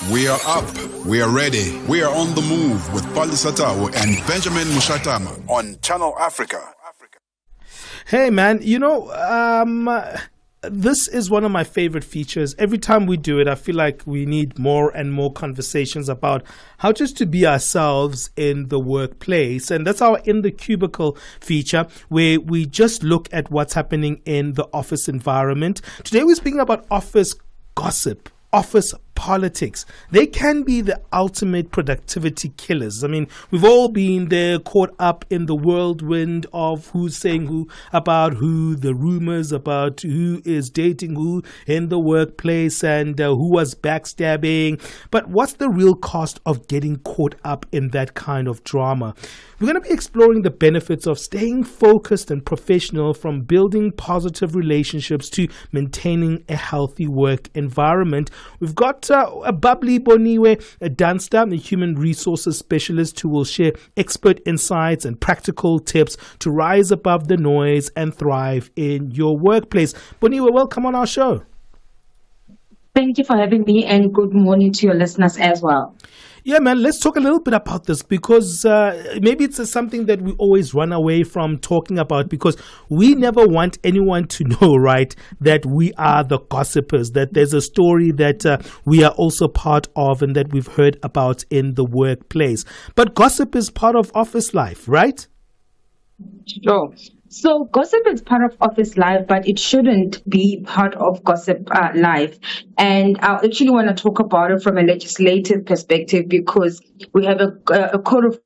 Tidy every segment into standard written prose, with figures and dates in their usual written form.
We are up. We are ready. We are on the move with Pali Satawo and Benjamin Mushatama on Channel Africa. Hey, man, this is one of my favorite features. Every time we do it, I feel like we need more and more conversations about how just to be ourselves in the workplace. And that's our In the Cubicle feature, where we just look at what's happening in the office environment. Today, we're speaking about office gossip, office politics. They can be the ultimate productivity killers. I mean, we've all been there, caught up in the whirlwind of who's saying who about who, the rumors about who is dating who in the workplace, and who was backstabbing. But what's the real cost of getting caught up in that kind of drama? We're going to be exploring the benefits of staying focused and professional, from building positive relationships to maintaining a healthy work environment. We've got a bubbly Boniwe Dunster, a human resources specialist, who will share expert insights and practical tips to rise above the noise and thrive in your workplace. Boniwe, welcome on our show. Thank you for having me, and good morning to your listeners as well. Yeah, man, let's talk a little bit about this, because maybe it's something that we always run away from talking about, because we never want anyone to know, right, that we are the gossipers, that there's a story that we are also part of and that we've heard about in the workplace. But gossip is part of office life, right? Sure. So gossip is part of office life, but it shouldn't be part of gossip life. And I actually want to talk about it from a legislative perspective, because we have a code of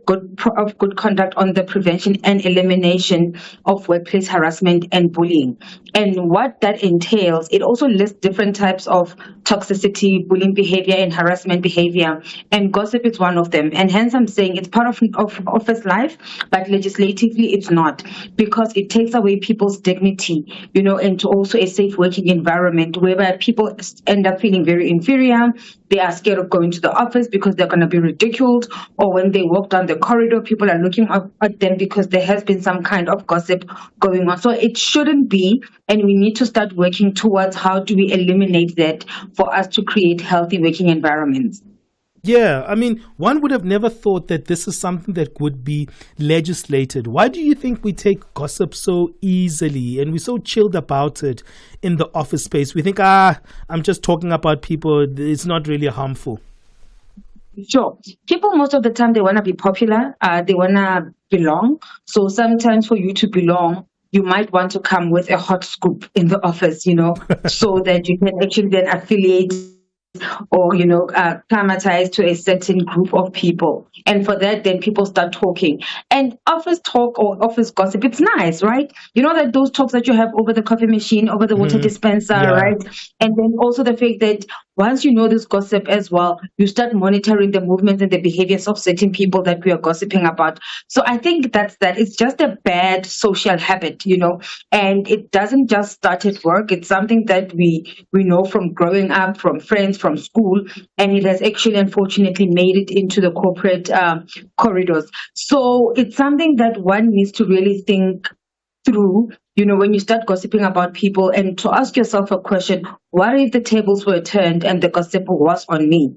good conduct on the prevention and elimination of workplace harassment and bullying. And what that entails, it also lists different types of toxicity, bullying behavior, and harassment behavior. And gossip is one of them. And hence I'm saying it's part of office life, but legislatively it's not, because it takes away people's dignity, and to also a safe working environment, whereby people end up feeling very inferior. They are scared of going to the office because they're going to be ridiculed, or when they walk down the corridor, people are looking up at them because there has been some kind of gossip going on. So it shouldn't be, and we need to start working towards how do we eliminate that for us to create healthy working environments. Yeah, I mean, one would have never thought that this is something that would be legislated. Why do you think we take gossip so easily and we're so chilled about it in the office space? We think, I'm just talking about people. It's not really harmful. Sure. People, most of the time, they want to be popular. They want to belong. So sometimes for you to belong, you might want to come with a hot scoop in the office, so that you can actually then affiliate or climatize to a certain group of people. And for that, then people start talking. And office talk or office gossip, it's nice, right? That those talks that you have over the coffee machine, over the water dispenser, right? And then also the fact that once you know this gossip as well, you start monitoring the movements and the behaviors of certain people that we are gossiping about. So I think that's that. It's just a bad social habit, and it doesn't just start at work. It's something that we know from growing up, from friends, from school, and it has actually unfortunately made it into the corporate corridors. So it's something that one needs to really think through, when you start gossiping about people, and to ask yourself a question: what if the tables were turned and the gossip was on me?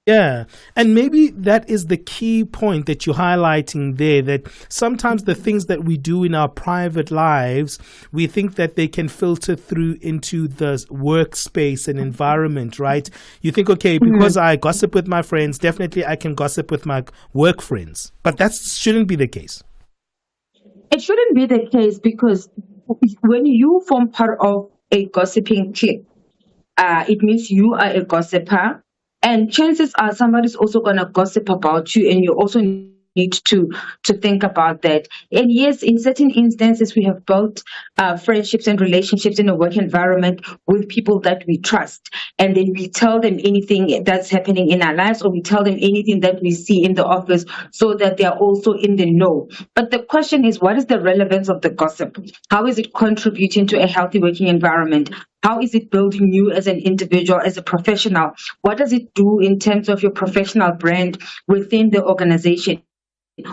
Yeah, and maybe that is the key point that you're highlighting there, that sometimes the things that we do in our private lives, we think that they can filter through into the workspace and environment, right? You think, okay, because I gossip with my friends, definitely I can gossip with my work friends. But that shouldn't be the case. It shouldn't be the case, because when you form part of a gossiping clique, it means you are a gossiper. And chances are somebody's also going to gossip about you, and you also need to think about that. And yes, in certain instances, we have built friendships and relationships in a work environment with people that we trust. And then we tell them anything that's happening in our lives, or we tell them anything that we see in the office, so that they are also in the know. But the question is, what is the relevance of the gossip? How is it contributing to a healthy working environment? How is it building you as an individual, as a professional? What does it do in terms of your professional brand within the organization?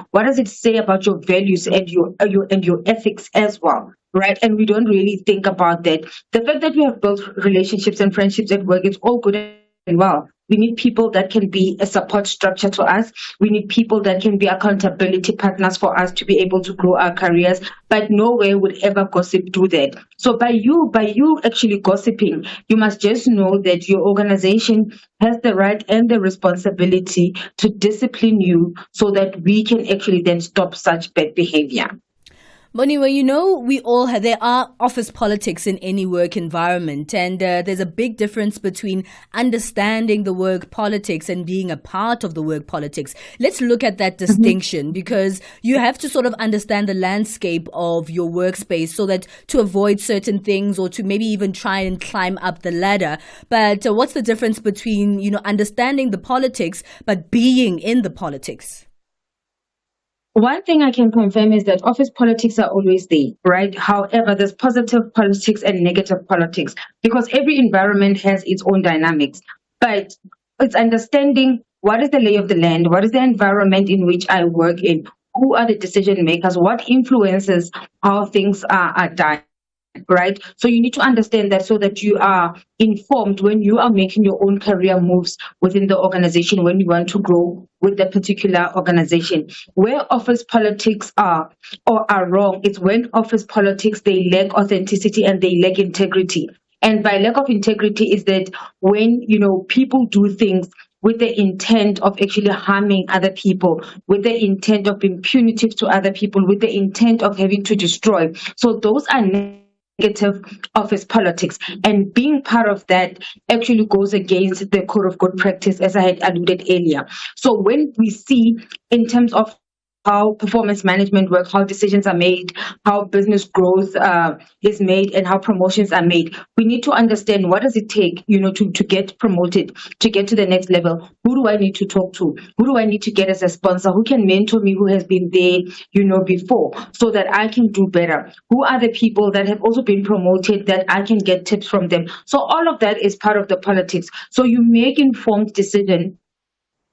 What does it say about your values and your ethics as well, right? And we don't really think about that. The fact that we have built relationships and friendships at work is all good and well, We need people that can be a support structure to us. We need people that can be accountability partners for us to be able to grow our careers. But nowhere would ever gossip do that. So by you actually gossiping, you must just know that your organization has the right and the responsibility to discipline you so that we can actually then stop such bad behavior. Boniwe, there are office politics in any work environment, and there's a big difference between understanding the work politics and being a part of the work politics. Let's look at that distinction, because you have to sort of understand the landscape of your workspace so that to avoid certain things or to maybe even try and climb up the ladder. But what's the difference between, understanding the politics but being in the politics? One thing I can confirm is that office politics are always there, right? However, there's positive politics and negative politics because every environment has its own dynamics. But it's understanding what is the lay of the land, what is the environment in which I work in, who are the decision makers, what influences how things are done. Right. So you need to understand that so that you are informed when you are making your own career moves within the organization, when you want to grow with the particular organization. Where office politics are wrong, it's when office politics, they lack authenticity and they lack integrity. And by lack of integrity is that when, people do things with the intent of actually harming other people, with the intent of being punitive to other people, with the intent of having to destroy. So those are negative office politics, and being part of that actually goes against the code of good practice, as I had alluded earlier. So when we see in terms of how performance management works, how decisions are made, how business growth is made, and how promotions are made, we need to understand what does it take, to get promoted, to get to the next level. Who do I need to talk to? Who do I need to get as a sponsor? Who can mentor me, who has been there, before, so that I can do better? Who are the people that have also been promoted that I can get tips from them? So all of that is part of the politics. So you make informed decision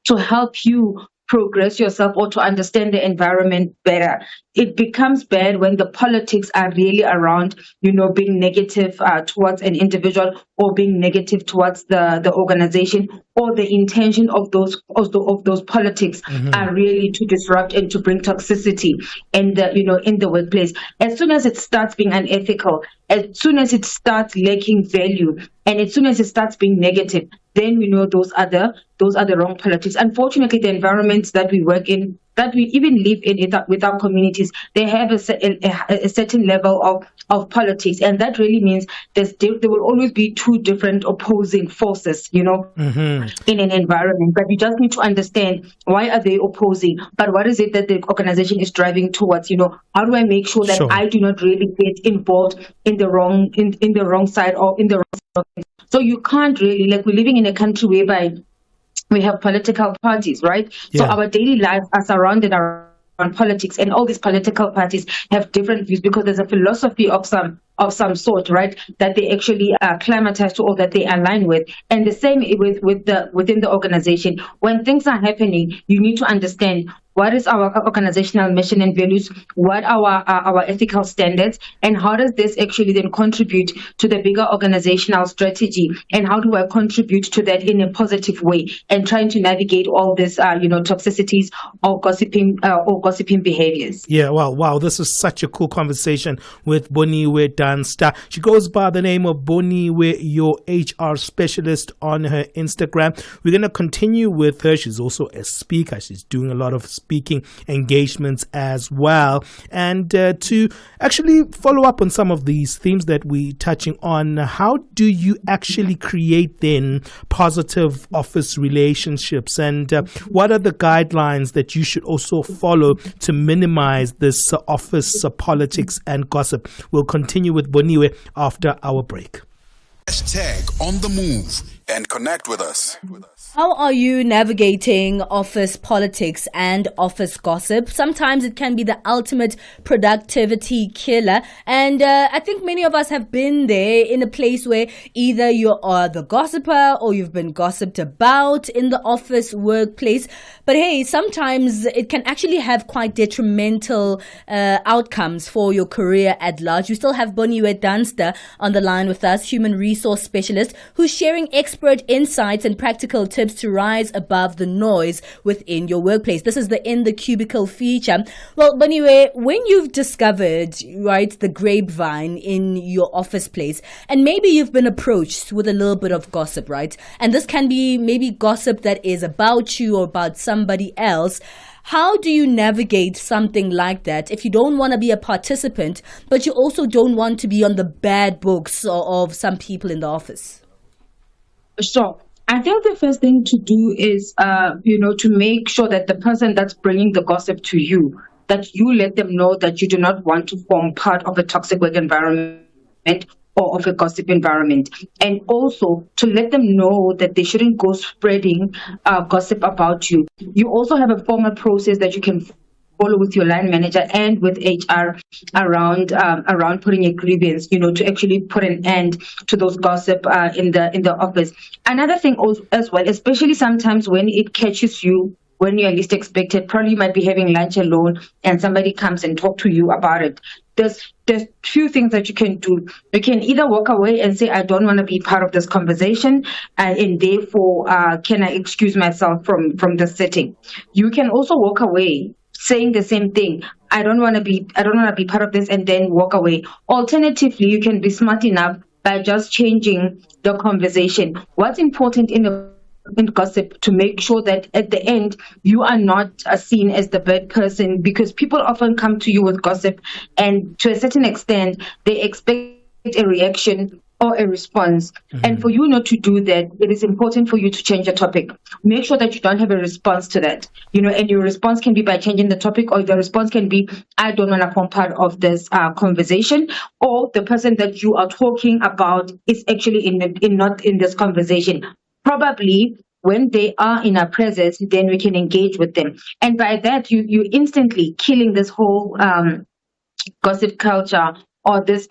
to help you progress yourself or to understand the environment better. It becomes bad when the politics are really around, being negative towards an individual or being negative towards the organization, or the intention of those politics are really to disrupt and to bring toxicity in the workplace. As soon as it starts being unethical, as soon as it starts lacking value, and as soon as it starts being negative, then we know those are the wrong politics. Unfortunately, the environments that we work in, that we even live in with our communities, they have a certain level of politics, and that really means there will always be two different opposing forces, in an environment. But we just need to understand why are they opposing, but what is it that the organization is driving towards? How do I make sure that I do not really get involved in the wrong in the wrong side or in the wrong side? So you can't really, we're living in a country whereby we have political parties, right? Yeah. So our daily lives are surrounded around politics, and all these political parties have different views because there's a philosophy of some sort, right, that they actually climatize to, or that they align with. And the same within the organization. When things are happening, you need to understand what is our organizational mission and values, what are our ethical standards, and how does this actually then contribute to the bigger organizational strategy, and how do I contribute to that in a positive way, and trying to navigate all this toxicities or gossiping behaviors. Yeah, wow, this is such a cool conversation with Boniwe Dunster. She goes by the name of Boniwe, your HR specialist, on her Instagram. We're going to continue with her. She's also a speaker. She's doing a lot of speaking engagements as well. And to actually follow up on some of these themes that we're touching on, how do you actually create then positive office relationships, and what are the guidelines that you should also follow to minimize this office politics and gossip? We'll continue with Boniwe after our break. #On the move and connect with us. How are you navigating office politics and office gossip? Sometimes it can be the ultimate productivity killer. And I think many of us have been there, in a place where either you are the gossiper or you've been gossiped about in the office workplace. But hey, sometimes it can actually have quite detrimental outcomes for your career at large. We still have Boniwe Dunster on the line with us, human resource specialist, who's sharing expertise expert insights and practical tips to rise above the noise within your workplace. This is the In the Cubicle feature. Well, Boniwe, when you've discovered, right, the grapevine in your office place, and maybe you've been approached with a little bit of gossip, right? And this can be maybe gossip that is about you or about somebody else. How do you navigate something like that if you don't want to be a participant, but you also don't want to be on the bad books of some people in the office? Sure. I think the first thing to do is, to make sure that the person that's bringing the gossip to you, that you let them know that you do not want to form part of a toxic work environment or of a gossip environment, and also to let them know that they shouldn't go spreading gossip about you. You also have a formal process that you can follow with your line manager and with HR around putting a grievance, to actually put an end to those gossip in the office. Another thing as well, especially sometimes when it catches you when you're least expected, probably you might be having lunch alone and somebody comes and talk to you about it. There's few things that you can do. You can either walk away and say, I don't want to be part of this conversation, and therefore can I excuse myself from the setting. You can also walk away saying the same thing. I don't want to be part of this, and then walk away. Alternatively, you can be smart enough by just changing the conversation. What's important in gossip, to make sure that at the end you are not seen as the bad person, because people often come to you with gossip, and to a certain extent they expect a reaction or a response. And for you not to do that, it is important for you to change the topic. Make sure that you don't have a response to that, and your response can be by changing the topic, or the response can be, I don't want to form part of this conversation, or the person that you are talking about is actually not in this conversation. Probably when they are in our presence, then we can engage with them. And by that, you instantly killing this whole gossip culture, or this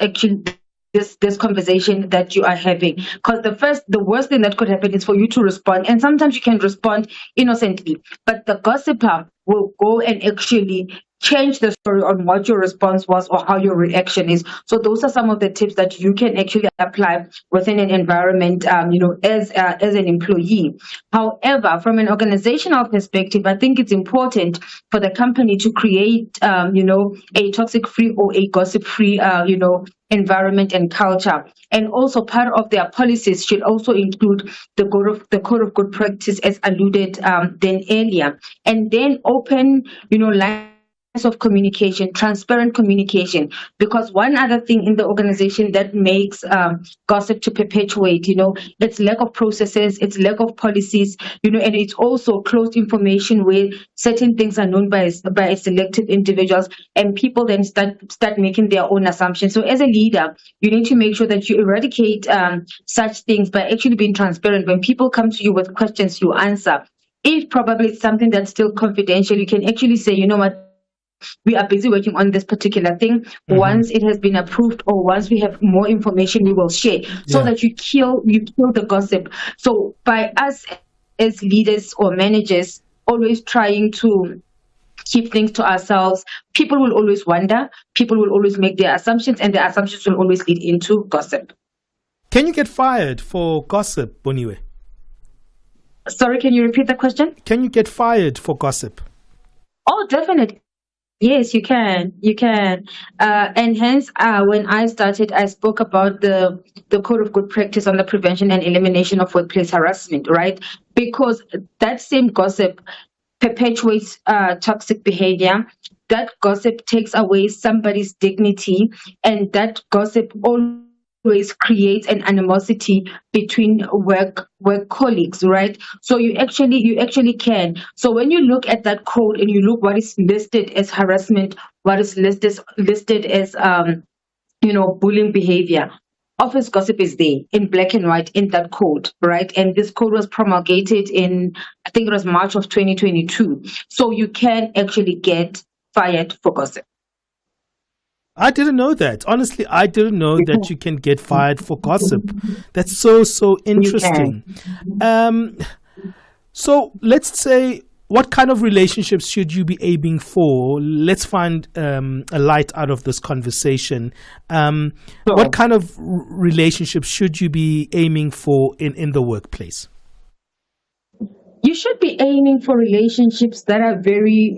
conversation that you are having. Because the worst thing that could happen is for you to respond. And sometimes you can respond innocently, but the gossiper will go and actually change the story on what your response was or how your reaction is. So those are some of the tips that you can actually apply within an environment, as an employee. However, from an organizational perspective, I think it's important for the company to create, a toxic-free or a gossip-free, environment and culture. And also part of their policies should also include the code of good practice, as alluded then earlier, and then open, lines of communication, transparent communication. Because one other thing in the organization that makes gossip to perpetuate, it's lack of processes, it's lack of policies, and it's also closed information where certain things are known by selective individuals, and people then start making their own assumptions. So as a leader, you need to make sure that you eradicate such things by actually being transparent. When people come to you with questions, you answer. If probably it's something that's still confidential, you can actually say, you know what, we are busy working on this particular thing. Once it has been approved, or once we have more information, we will share, so that you kill the gossip. So by us as leaders or managers always trying to keep things to ourselves, people will always wonder, people will always make their assumptions, and their assumptions will always lead into gossip. Can you get fired for gossip, Boniwe? Sorry, can you repeat the question? Can you get fired for gossip? Oh, definitely. Yes, you can. You can. And hence, when I started, I spoke about the code of good practice on the prevention and elimination of workplace harassment, right? Because that same gossip perpetuates toxic behavior. That gossip takes away somebody's dignity, and that gossip always creates an animosity between work colleagues, right? So you actually can. So when you look at that code and you look what is listed as harassment, what is listed as bullying behavior, office gossip is there in black and white in that code, right? And this code was promulgated in, I think it was March of 2022. So you can actually get fired for gossip. I didn't know that. Honestly, I didn't know that you can get fired for gossip. That's so interesting. So let's say what kind of relationships should you be aiming for? Let's find a light out of this conversation. What kind of relationships should you be aiming for in the workplace? You should be aiming for relationships that are very,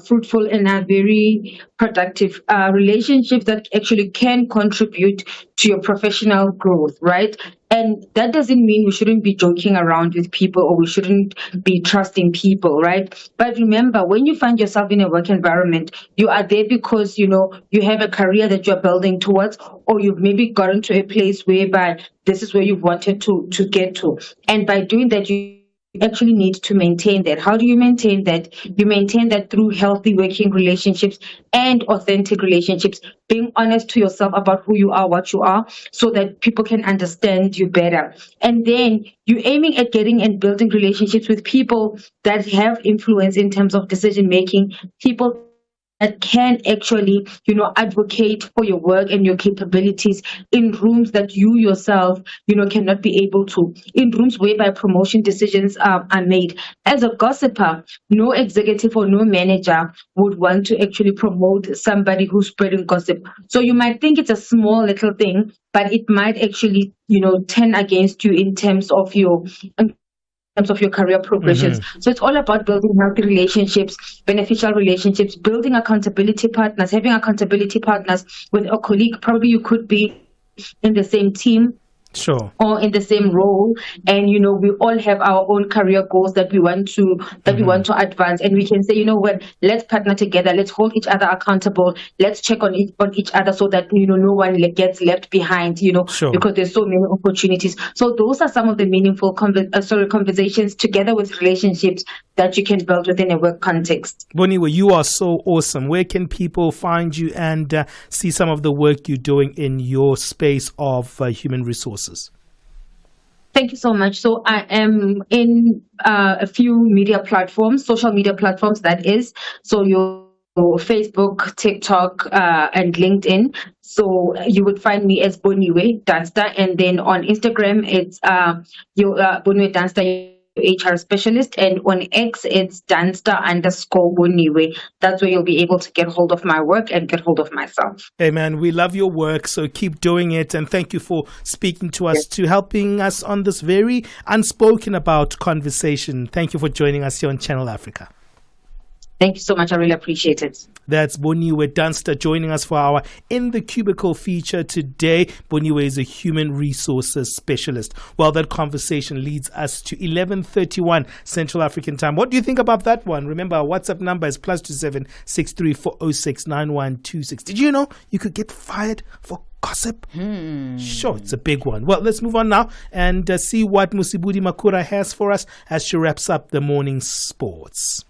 fruitful and are very productive. Relationships that actually can contribute to your professional growth, right? And that doesn't mean we shouldn't be joking around with people or we shouldn't be trusting people, right? But remember, when you find yourself in a work environment, you are there because, you have a career that you're building towards, or you've maybe gotten to a place whereby this is where you've wanted to get to. And by doing that, you actually need to maintain that. How do you maintain that? You maintain that through healthy working relationships and authentic relationships, being honest to yourself about who you are, what you are, so that people can understand you better. And then you're aiming at getting and building relationships with people that have influence in terms of decision making, people that can actually, advocate for your work and your capabilities in rooms that you yourself, cannot be able to, in rooms whereby promotion decisions are made. As a gossiper, no executive or no manager would want to actually promote somebody who's spreading gossip. So you might think it's a small little thing, but it might actually, turn against you in terms of your career progressions. So it's all about building healthy relationships, beneficial relationships, building accountability partners, having accountability partners with a colleague. Probably you could be in the same team. Sure. Or in the same role, and we all have our own career goals that we want to advance, and we can say, what, let's partner together, let's hold each other accountable, let's check on each other so that no one gets left behind, Sure. Because there's so many opportunities. So those are some of the meaningful conversations together with relationships that you can build within a work context. Boniwe, you are so awesome. Where can people find you and see some of the work you're doing in your space of human resources? Thank you so much. So I am in a few media platforms, social media platforms, that is. So your Facebook, TikTok, and LinkedIn. So you would find me as Boniwe Dunster. And then on Instagram, it's Boniwe Dunster, HR specialist, and on X it's Dunster_Boniwe. That's where you'll be able to get hold of my work and get hold of myself. Hey man, we love your work, so keep doing it, and thank you for speaking to us, to helping us on this very unspoken about conversation. Thank you for joining us here on Channel Africa. Thank you so much. I really appreciate it. That's Boniwe Dunster joining us for our In the Cubicle feature today. Boniwe is a human resources specialist. Well, that conversation leads us to 11:31 Central African time. What do you think about that one? Remember, our WhatsApp number is +27 63406 9126. Did you know you could get fired for gossip? Sure, it's a big one. Well, let's move on now and see what Musibudi Makura has for us as she wraps up the morning sports.